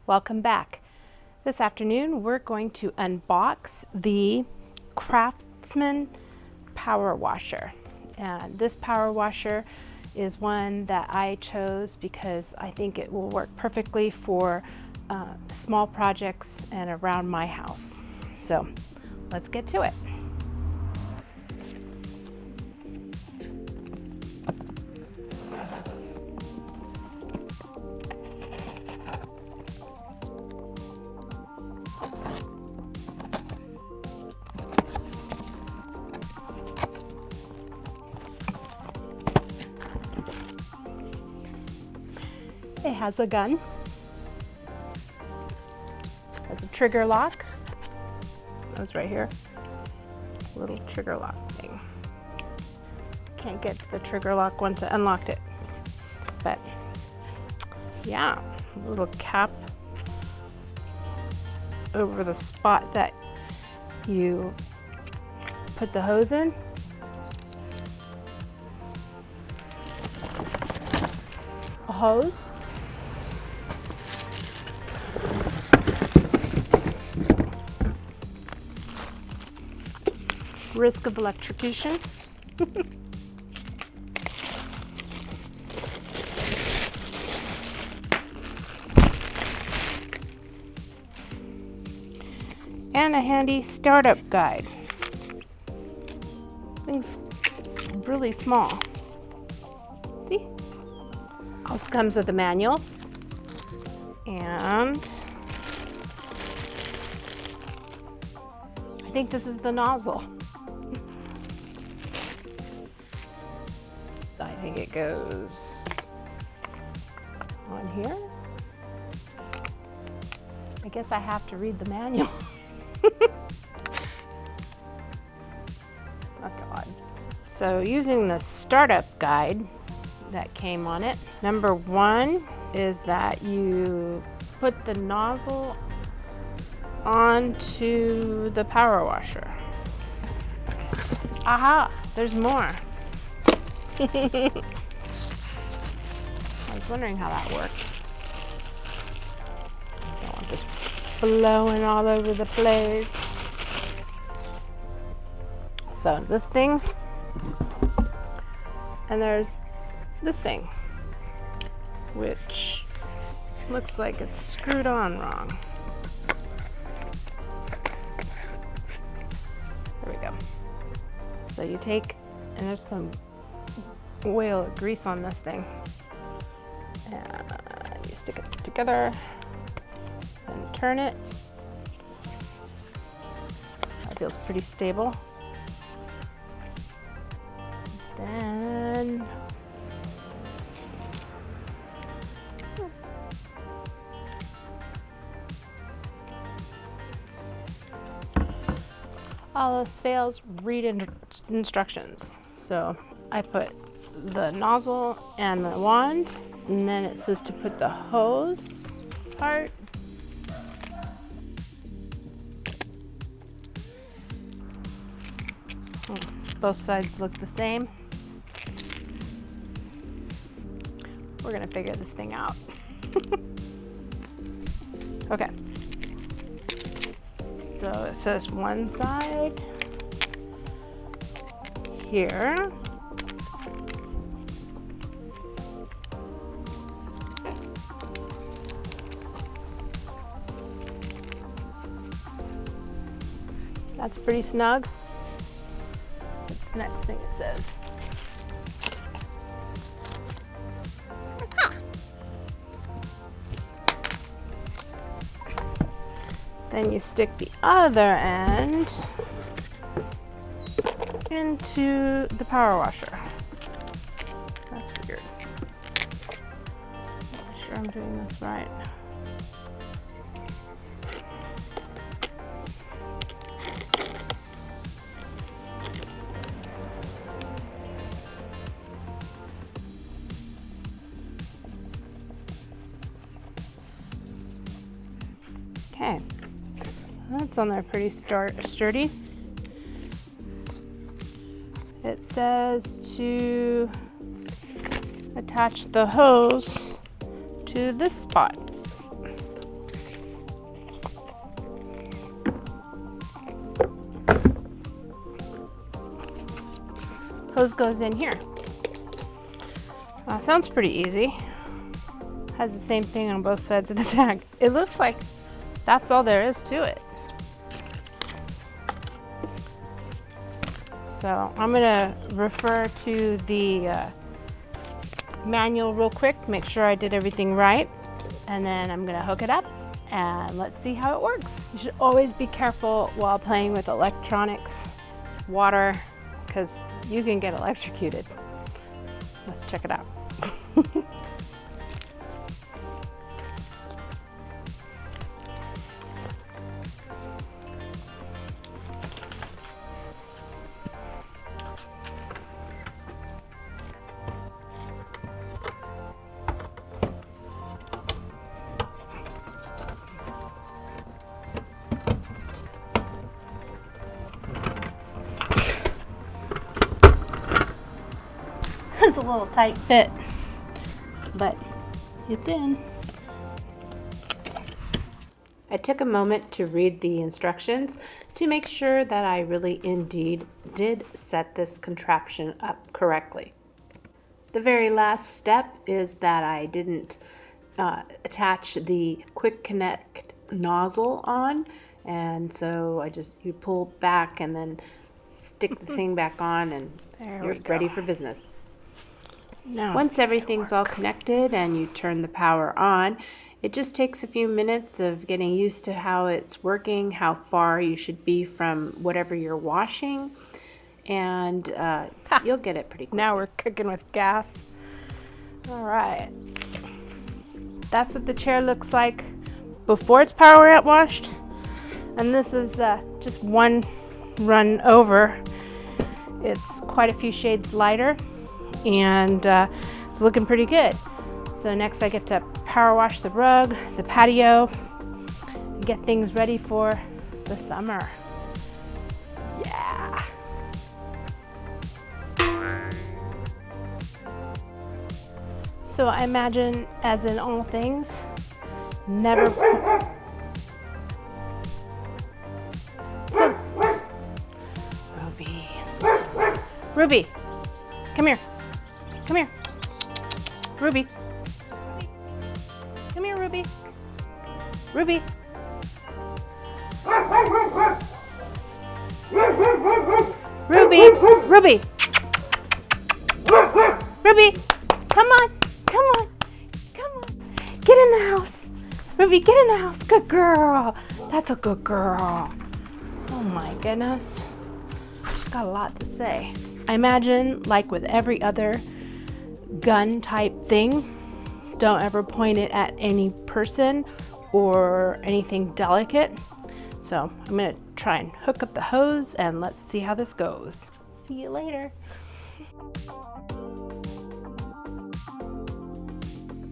Welcome back. This afternoon we're going to unbox the Craftsman power washer. And this power washer is one that I chose because I think it will work perfectly for small projects and around my house. So let's get to it. It has a gun, has a trigger lock, that's right here, little trigger lock thing. Can't get the trigger lock once I unlocked it, but yeah, a little cap over the spot that you put the hose in. A hose. Risk of electrocution. And a handy startup guide. Thing's really small. See? Also comes with a manual and I think this is the nozzle. I think it goes on here. I guess I have to read the manual. That's odd. So using the startup guide that came on it, number 1 is that you put the nozzle onto the power washer. Aha, there's more. I was wondering how that worked. I don't want this blowing all over the place. So this thing, and there's this thing, which looks like it's screwed on wrong. There we go. So you take, and there's some oil or grease on this thing, and you stick it together and turn it. That feels pretty stable. Then all else fails, read instructions. So I put the nozzle and the wand, and then it says to put the hose part. Both sides look the same. We're gonna figure this thing out. Okay. So it says one side here. That's pretty snug. What's the next thing it says? Then you stick the other end into the power washer. That's weird. I'm not sure I'm doing this right. Okay, that's on there pretty sturdy. It says to attach the hose to this spot. hose goes in here. Sounds pretty easy. Has the same thing on both sides of the tag. It looks like that's all there is to it. So I'm gonna refer to the manual real quick to make sure I did everything right. And then I'm gonna hook it up and let's see how it works. You should always be careful while playing with electronics, water, because you can get electrocuted. Let's check it out. It's a little tight fit, but it's in. I took a moment to read the instructions to make sure that I really indeed did set this contraption up correctly. The very last step is that I didn't attach the quick connect nozzle on, and so you pull back and then stick the thing back on, and you're ready for business. Once everything's all connected and you turn the power on, it just takes a few minutes of getting used to how it's working, how far you should be from whatever you're washing, and you'll get it pretty quickly. Now we're cooking with gas. All right. That's what the chair looks like before it's power washed. And this is just one run over. It's quite a few shades lighter, and it's looking pretty good. So next I get to power wash the rug, the patio, and get things ready for the summer. Yeah. So I imagine, as in all things, never... So, Ruby, come here. Come here. Ruby. Come here, Ruby. Ruby. Ruby. Ruby. Ruby. Come on. Come on. Come on. Get in the house. Ruby, get in the house. Good girl. That's a good girl. Oh my goodness. She's got a lot to say. I imagine, like with every other gun type thing, don't ever point it at any person or anything delicate. So I'm gonna try and hook up the hose and let's see how this goes. See you later.